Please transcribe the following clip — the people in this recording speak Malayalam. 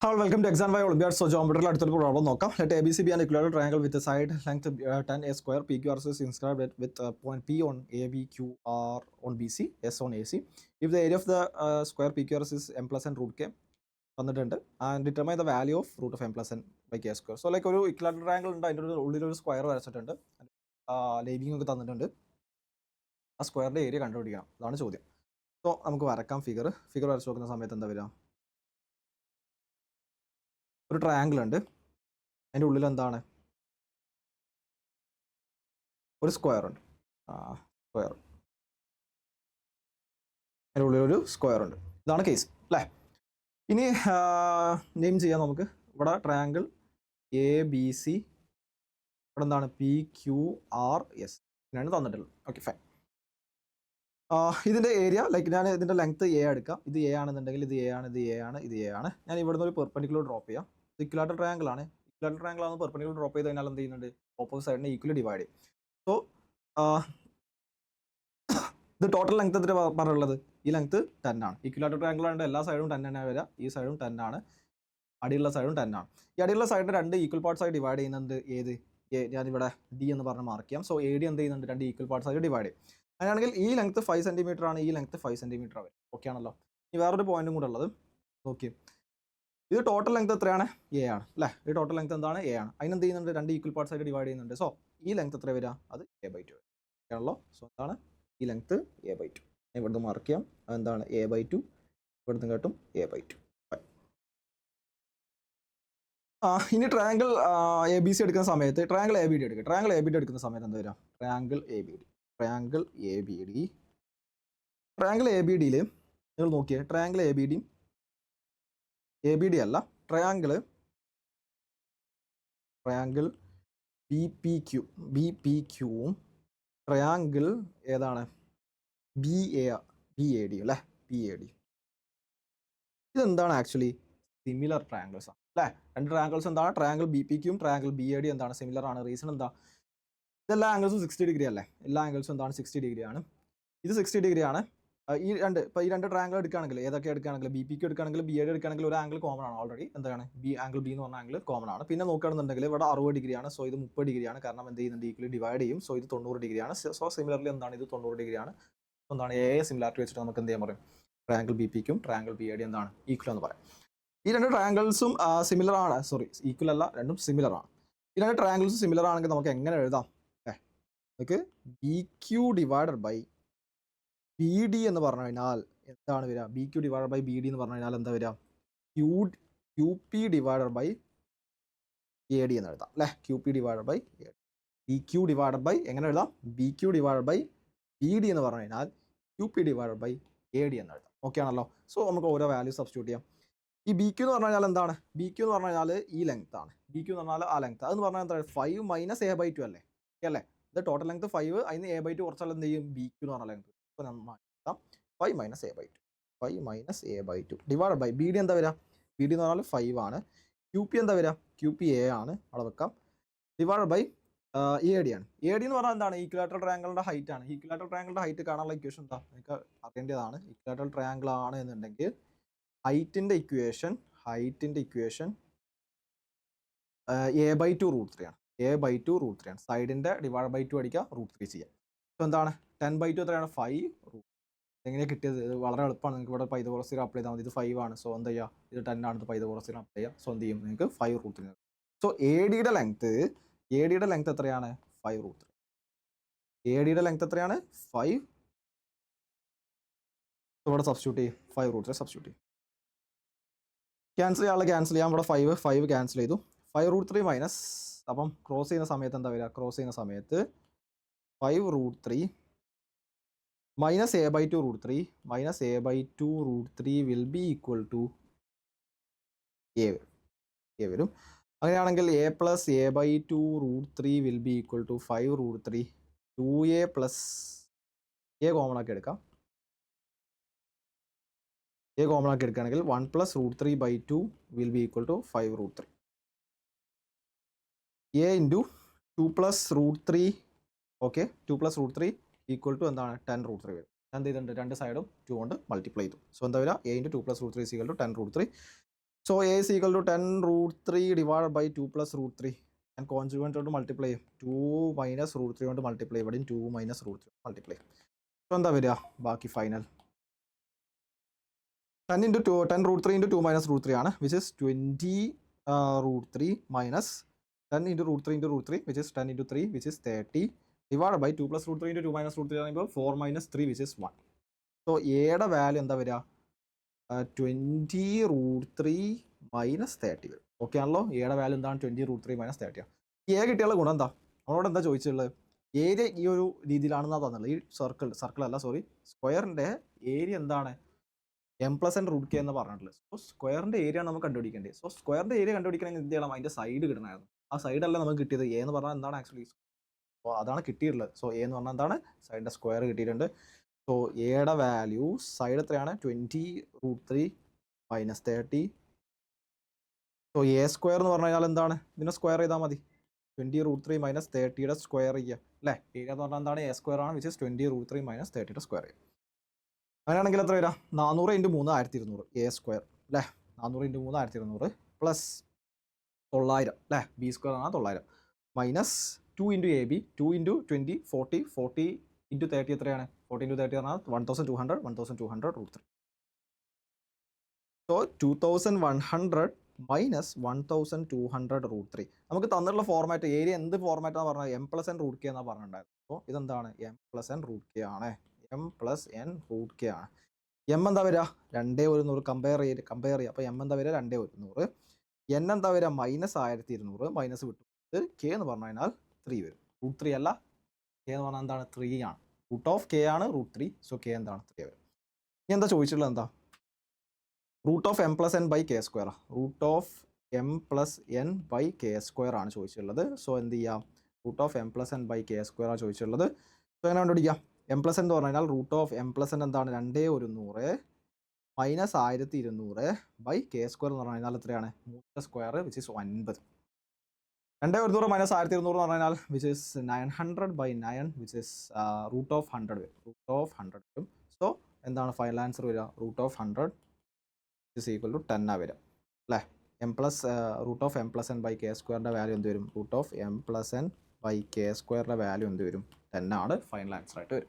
Hello, welcome to Exam by Olympiad. So, geometry അടുത്തൊരു പ്രോബ്ലം നോക്കാം. Let ABC be an equilateral triangle with a side length 10 a square. PQRS is inscribed with point P on AB, QR on BC, S on AC. If the area of the square PQRS is m plus n root k, തന്നിട്ടുണ്ട് and determine the value of root of m plus n by k square. So, like ഒരു equilateral triangle ഉണ്ട്, അതിൻ്റെ ഉള്ളിലൊരു സ്ക്വയർ വരച്ചിട്ടുണ്ട്, ലേബിംഗ് ഒക്കെ തന്നിട്ടുണ്ട്. ആ സ്ക്വയറിൻ്റെ ഏരിയ കണ്ടുപിടിക്കണം, അതാണ് ചോദ്യം. സോ നമുക്ക് വരക്കാം. ഫിഗർ വരച്ച് നോക്കുന്ന സമയത്ത് എന്താ വരിക? ഒരു ട്രയാങ്കിൾ ഉണ്ട്, അതിൻ്റെ ഉള്ളിൽ എന്താണ്? ഒരു സ്ക്വയർ ഉണ്ട്. സ്ക്വയർ, അതിൻ്റെ ഉള്ളിലൊരു സ്ക്വയർ ഉണ്ട്. ഇതാണ് കേസ് അല്ലേ? ഇനി നെയിം ചെയ്യാം നമുക്ക്. ഇവിടെ ട്രയാങ്കിൾ എ ബി സി, ഇവിടെ എന്താണ്? പി ക്യു ആർ എസ് ഇങ്ങനെയാണ് തന്നിട്ടുള്ളത്. Okay, fine. ഇതിൻ്റെ ഏരിയ, ലൈക്ക് ഞാൻ ഇതിൻ്റെ ലെങ്ത് എ എടുക്കാം. ഇത് എ ആണെന്നുണ്ടെങ്കിൽ ഇത് എ ആണ്, ഇത് എ ആണ്, ഇത് എ ആണ്. ഞാൻ ഇവിടുന്ന് ഒരു പെർപെൻഡിക്കുലർ ഡ്രോപ്പ് ചെയ്യാം. ഇക്വലാറ്ററൽ ട്രയാങ്കിൾ ആണ്. ഇക്വലാറ്ററൽ ട്രയാങ്കിൾ ആണ്. പെർപെൻഡിക്കുലർ ഡ്രോപ്പ് ചെയ്ത് കഴിഞ്ഞാൽ എന്ത് ചെയ്യുന്നുണ്ട്? ഓപ്പോസിറ്റ് സൈഡിനെ ഈക്വലി ഡിവൈഡ് ചെയ്യും. സോ ഇത് ടോട്ടൽ ലെങ്ത് എത്ര പറഞ്ഞുള്ളത്? ഈ ലെങ്ത് 10 ആണ്. ഇക്വലാറ്ററൽ ട്രയാങ്കിൾ ആയതുകൊണ്ട് എല്ലാ സൈഡും 10 തന്നെ വരിക. ഈ സൈഡും 10 ആണ്, അടിയുള്ള സൈഡും 10 ആണ്. ഈ അടിയുള്ള സൈഡിന് രണ്ട് ഈക്വൽ പാർട്സ് ആയി ഡിവൈഡ് ചെയ്യുന്നുണ്ട്. ഏത്? ഞാനിവിടെ ഡി എന്ന് പറഞ്ഞ് മാർക്ക് ചെയ്യാം. സോ എ ഡി എന്ത് ചെയ്യുന്നുണ്ട്? രണ്ട് ഈക്വൽ പാർട്സ് ആയി ഡിവൈഡ് ചെയ്യും. അങ്ങനെയാണെങ്കിൽ ഈ ലെങ്ത് 5 സെൻറ്റിമീറ്റർ ആണ്, ഈ ലെങ്ത് 5 സെൻറ്റിമീറ്റർ ആവും. ഓക്കെ ആണല്ലോ? ഇനി വേറൊരു പോയിന്റും കൂടെ ഉള്ളത് നോക്കി. ഇത് ടോട്ടൽ ലെങ്ത് എത്രയാണ്? എ ആണ് അല്ലേ? ഈ ടോട്ടൽ ലെങ്ത് എന്താണ്? എ ആണ്. അതിനെന്ത് ചെയ്യുന്നുണ്ട്? രണ്ട് ഈക്വൽ പാർട്സ് ആയിട്ട് ഡിവൈഡ് ചെയ്യുന്നുണ്ട്. സോ ഈ ലെങ്ത് എത്ര വരിക? അത് A/2 ആണല്ലോ. സോ എന്താണ് ഈ ലെങ്ത്? A/2. ഇവിടുന്ന് മാർക്ക് ചെയ്യാം. അതെന്താണ്? A/2. ഇവിടുന്ന് കേട്ടും A/2. ഇനി ട്രയാങ്കിൾ എ ബി സി എടുക്കുന്ന സമയത്ത് ട്രയാങ്കിൾ എ ബി ഡി എടുക്കുക. ട്രയാങ്കിൾ എ ബി ഡി എടുക്കുന്ന സമയത്ത് എന്താ വരിക? ട്രയാങ്കിൾ എ ബി ഡി നിങ്ങൾ നോക്കിയേ. ട്രയാങ്കിൾ എ ബി ഡി അല്ല, ട്രയാങ്കിൾ ബി പി ക്യൂവും ട്രയാങ്കിൾ ഏതാണ്? ബി എ ഡി അല്ലേ? B A D. ഇതെന്താണ്? ആക്ച്വലി സിമിലർ ട്രയാങ്കിൾസ് ആണ് അല്ലേ? രണ്ട് ട്രയാങ്കിൾസ് എന്താണ്? ട്രയാങ്കിൾ ബി പി ക്യൂവും ട്രയാങ്കിൾ ബി എ ഡി എന്താണ്? സിമിലർ ആണ്. റീസൺ എന്താ? ഇതെല്ലാ ആംഗിൾസും 60 ഡിഗ്രി അല്ലേ? എല്ലാ ആംഗിൾസും എന്താണ്? 60 ഡിഗ്രി ആണ്. ഇത് 60 ഡിഗ്രി ആണ്. ഈ രണ്ട് ട്രയാങ്കിൾ എടുക്കുകയാണെങ്കിൽ, ഏതൊക്കെ എടുക്കുകയാണെങ്കിൽ, ബി പി ക്യൂ എടുക്കുകയാണെങ്കിൽ, ബി എ ഡി എടുക്കുകയാണെങ്കിൽ, ഒരു ആംഗിൾ കോമൺ ആണ് ഓൾറെഡി. എന്താണ്? ആംഗിൾ ബി എന്ന് പറഞ്ഞ ആംഗിൾ കോമൺ ആണ്. പിന്നെ നോക്കുകയാണെന്നുണ്ടെങ്കിൽ ഇവിടെ 60 ഡിഗ്രിയാണ്. സോ ഇത് 30 ഡിഗ്രിയാണ്. കാരണം എന്ത് ചെയ്യുന്നുണ്ട്? ഈക്വലി ഡിവൈഡ് ചെയ്യും. സോ ഇത് 90 ഡിഗ്രിയാണ്. സോ സിമിലർലി എന്താണ്? ഇത് 90 ഡിഗ്രിയാണ്. എന്താണ്? സിമിലാരിറ്റി വെച്ചിട്ട് നമുക്ക് എന്ത് ചെയ്യാൻ പറയും? ട്രയാങ്കിൾ ബി പി ക്യൂം ട്രയാങ്കിൾ ബി എ ഡി എന്താണ്? ഈക്വൽ എന്ന് പറയും. ഈ രണ്ട് ട്രയാങ്കിൾസും സിമിലർ ആണ്. സോറി, ഈക്വൽ അല്ല, രണ്ടും സിമിലർ ആണ്. ഈ രണ്ട് ട്രയാങ്കിൾസും സിമിലർ ആണെങ്കിൽ നമുക്ക് എങ്ങനെ എഴുതാം? നമുക്ക് B Q divided by B D എന്ന് പറഞ്ഞു കഴിഞ്ഞാൽ എന്താണ് വരിക? B Q divided by B D എന്ന് പറഞ്ഞു കഴിഞ്ഞാൽ എന്താ വരിക? Q P divided by A D എന്ന് എഴുതാം അല്ലേ? Q P divided by A D. B Q divided by എങ്ങനെ എഴുതാം? B Q divided by B D എന്ന് പറഞ്ഞു കഴിഞ്ഞാൽ Q P divided by A D എന്ന് എഴുതാം. ഓക്കെ ആണല്ലോ? സോ നമുക്ക് ഓരോ വാല്യൂ സബ്സ്റ്റിറ്റ്യൂട്ട് ചെയ്യാം. ഈ ബി ക്യൂ എന്ന് പറഞ്ഞു കഴിഞ്ഞാൽ എന്താണ്? ബി ക്യൂ എന്ന് പറഞ്ഞു കഴിഞ്ഞാൽ ഈ ലെങ്ത് ആണ്. ബി ക്യൂ എന്ന് പറഞ്ഞാൽ ആ ലെങ്ത്. അതെന്ന് പറഞ്ഞാൽ എന്താ? 5 മൈനസ് A/2 അല്ലേ? അല്ലേ? ഇത് ടോട്ടൽ ലെങ്ത് 5, അതിന് A/2 കുറച്ചാൽ എന്ത് ചെയ്യും? ബി ക്യൂ എന്ന് പറഞ്ഞ ലെങ്ത്. അപ്പോൾ നമ്മൾ 5 minus A/2 divide by B D എന്താ വരിക? ബി ഡി എന്ന് പറഞ്ഞാൽ 5 ആണ്. ക്യൂ പി എന്താ വരിക? ക്യൂ പി എ ആണ്, അവിടെ വെക്കാം. ഡിവൈഡ് ബൈ എ ഡി ആണ്. എ ഡി എന്ന് പറഞ്ഞാൽ എന്താണ്? ഈക്വലാറ്ററൽ ട്രയാങ്കിളിൻ്റെ ഹൈറ്റ് ആണ്. ഈക്വലാറ്ററൽ ട്രയാങ്കിളിൻ്റെ ഹൈറ്റ് കാണാനുള്ള ഇക്വേഷൻ എന്താ? നിങ്ങൾക്ക് അറിയേണ്ടതാണ്. ഈക്വലാറ്ററൽ ട്രയാങ്കിൾ ആണ് എന്നുണ്ടെങ്കിൽ ഹൈറ്റിൻ്റെ ഇക്വേഷൻ A/2 √3 ആണ്. A/2 √3 ആണ്. സൈഡിൻ്റെ ഡിവൈഡ് ബൈ 2 അടിക്കുക, √3 ചെയ്യാം. സോ എന്താണ്? 10/2 എത്രയാണ്? 5 എങ്ങനെയാണ് കിട്ടിയത്? ഇത് വളരെ എളുപ്പമാണ്. നിങ്ങൾക്ക് ഇവിടെ പൈതഗോറസ് തിയറം അപ്ലൈ ചെയ്താൽ മതി. ഇത് 5 ആണ്. സോ എന്താ ചെയ്യുക? ഇത് 10 ആണ്. ഇത് പൈതഗോറസ് തിയറം അപ്ലൈ ചെയ്യുക. സോ എന്ത് ചെയ്യും? നിങ്ങൾക്ക് 5 √3. സോ എ ഡിയുടെ ലെങ്ത് എത്രയാണ്? 5 √3. എ ഡിയുടെ ലെങ്ത് എത്രയാണ്? 5. ഇവിടെ സബ്സ്റ്റിറ്റ്യൂട്ട് ചെയ്യും. 5 √3 സബ്സ്റ്റിറ്റ്യൂട്ട് ചെയ്യും. ക്യാൻസൽ ചെയ്യാം. ഇവിടെ 5 ക്യാൻസൽ ചെയ്തു. 5 √3 മൈനസ്, അപ്പം ക്രോസ് ചെയ്യുന്ന സമയത്ത് എന്താ വരിക? ക്രോസ് ചെയ്യുന്ന സമയത്ത് 5 √3 minus A/2 √3 will be equal to A വരും. അങ്ങനെയാണെങ്കിൽ A plus A/2 √3 will be equal to 5 √3. 2A plus A common ആക്കി എടുക്കാം. എ കോമൺ ആക്കി എടുക്കുകയാണെങ്കിൽ 1 plus √3/2 will be equal to 5 √3. A into 2 plus √3. Okay, 2 plus √3 equal to എന്താണ്? 10 √3 വരും. എന്ത് ചെയ്തിട്ടുണ്ട്? രണ്ട് സൈഡും 2 കൊണ്ട് മൾട്ടിപ്ലൈ ചെയ്തു. സോ എന്താ വരിക? A into 2 plus √3 equal to 10 √3. So A is equal to 10 √3 divide by 2 plus √3 and conjugate കൊണ്ട് മൾട്ടിപ്ലൈ ചെയ്യും 2 മൈനസ് √3 കൊണ്ട് മൾട്ടിപ്ലൈ ഇവിടെയും 2 മൈനസ് √3 മൾട്ടിപ്ലൈ. സോ എന്താ വരിക ബാക്കി ഫൈനൽ 10 into 2 10 √3 into 2 minus √3 ആണ് which is 20 √3 minus 10 into √3 into √3 which is 10 into 3 which is 30 divided by 2 plus √3 into 2 minus √3 ആകുമ്പോൾ 4 minus 3 which is 1. സോ എയുടെ വാല്യൂ എന്താ വരിക 20 √3 minus 30 വരും. ഓക്കെ ആണല്ലോ എയുടെ വാല്യൂ എന്താണ് 20 √3 minus 30 ആണ്. എ കിട്ടിയുള്ള ഗുണം എന്താ നമ്മളോട് എന്താ ചോദിച്ചിട്ടുള്ളത് ഏരിയ ഈ ഒരു രീതിയിലാണെന്നാ തന്നുള്ളത് ഈ സർക്കിൾ അല്ല സോറി സ്ക്വയറിൻ്റെ ഏരിയ എന്താണ് m+n√k എന്ന് പറഞ്ഞിട്ടുള്ളത്. സോ സ്ക്വയറിൻ്റെ ഏരിയ ആണ് നമുക്ക് കണ്ടുപിടിക്കേണ്ടത്. സോ സ്ക്വയറിൻ്റെ ഏരിയ കണ്ടുപിടിക്കണമെങ്കിൽ എന്ത് ചെയ്യണം അതിൻ്റെ സൈഡ് കിട്ടണമായിരുന്നു. ആ സൈഡല്ല നമുക്ക് കിട്ടിയത് എ എന്ന് പറഞ്ഞാൽ എന്താണ് ആക്ച്വലി അപ്പോൾ അതാണ് കിട്ടിയിട്ടുള്ളത്. സോ എ എന്ന് പറഞ്ഞാൽ എന്താണ് സൈഡിൻ്റെ സ്ക്വയർ കിട്ടിയിട്ടുണ്ട്. സോ എയുടെ വാല്യൂ സൈഡ് എത്രയാണ് 20 √3 minus 30. സോ എ സ്ക്വയർ എന്ന് പറഞ്ഞു കഴിഞ്ഞാൽ എന്താണ് ഇതിനെ സ്ക്വയർ ചെയ്താൽ മതി 20 √3 minus 30യുടെ സ്ക്വയർ ചെയ്യുക അല്ലേ. ഏരിയ എന്ന് പറഞ്ഞാൽ എന്താണ് എ സ്ക്വയർ ആണ് വിച്ച് ഇസ് 20 √3 minus 30യുടെ സ്ക്വയർ ചെയ്യുക. അങ്ങനെയാണെങ്കിൽ എത്ര വരാം 400 × 3 1200 എ സ്ക്വയർ അല്ലേ 400 × 3 1200 പ്ലസ് 900 അല്ലേ ബി സ്ക്വയർ ആണ് 900 മൈനസ് 2 × എ ബി 2 × 20 40 40 × 30 എത്രയാണ് 40 × 30 പറഞ്ഞാൽ 1200 1200 √3. സോ 2100 മൈനസ് 1200 √3 നമുക്ക് തന്നിട്ടുള്ള ഫോർമാറ്റ് ഏരിയ എന്ത് ഫോർമാറ്റാന്ന് പറഞ്ഞാൽ m+n√k എന്നാണ് പറഞ്ഞിട്ടുണ്ടായിരുന്നു. അപ്പോൾ ഇതെന്താണ് m+n√k ആണ് m+n√k ആണ്. എം എന്താ വരിക 2 കമ്പയർ ചെയ്യുക അപ്പോൾ എം എന്താ വരിക 2 n എന്താ വരിക -1200 മൈനസ് വിട്ടു k എന്ന് പറഞ്ഞു കഴിഞ്ഞാൽ 3 വരും √3 അല്ല k എന്ന് പറഞ്ഞാൽ എന്താണ് 3 ആണ് √k ആണ് √3. സോ k എന്താണ് 3 വരും. ഇനി എന്താ ചോദിച്ചിട്ടുള്ളത് എന്താ √m+n/k². √m+n/k² ആണ് ചോദിച്ചിട്ടുള്ളത്. സോ എന്ത് ചെയ്യാം √m+n/k² ആണ് ചോദിച്ചിട്ടുള്ളത്. സോ എങ്ങനെ കണ്ടുപിടിക്കാം m+n എന്ന് പറഞ്ഞു കഴിഞ്ഞാൽ √m+n എന്താണ് 2 മൈനസ് 1200/k² എന്ന് പറഞ്ഞു കഴിഞ്ഞാൽ എത്രയാണ് 3² വിച്ച് ഇസ് 9. 2 മൈനസ് 1200 എന്ന് പറഞ്ഞു കഴിഞ്ഞാൽ വിച്ച് ഇസ് 900/9 വിച്ച് ഇസ് √100 വരും √100 വരും. സോ എന്താണ് ഫൈനൽ ആൻസർ വരിക √100 is equal to 10 ആ വരിക അല്ലേ. √m+n/k²ൻ്റെ വാല്യൂ എന്ത് വരും √m+n/k² വാല്യൂ എന്ത് വരും 10 ആണ് ഫൈനൽ ആൻസർ ആയിട്ട് വരും.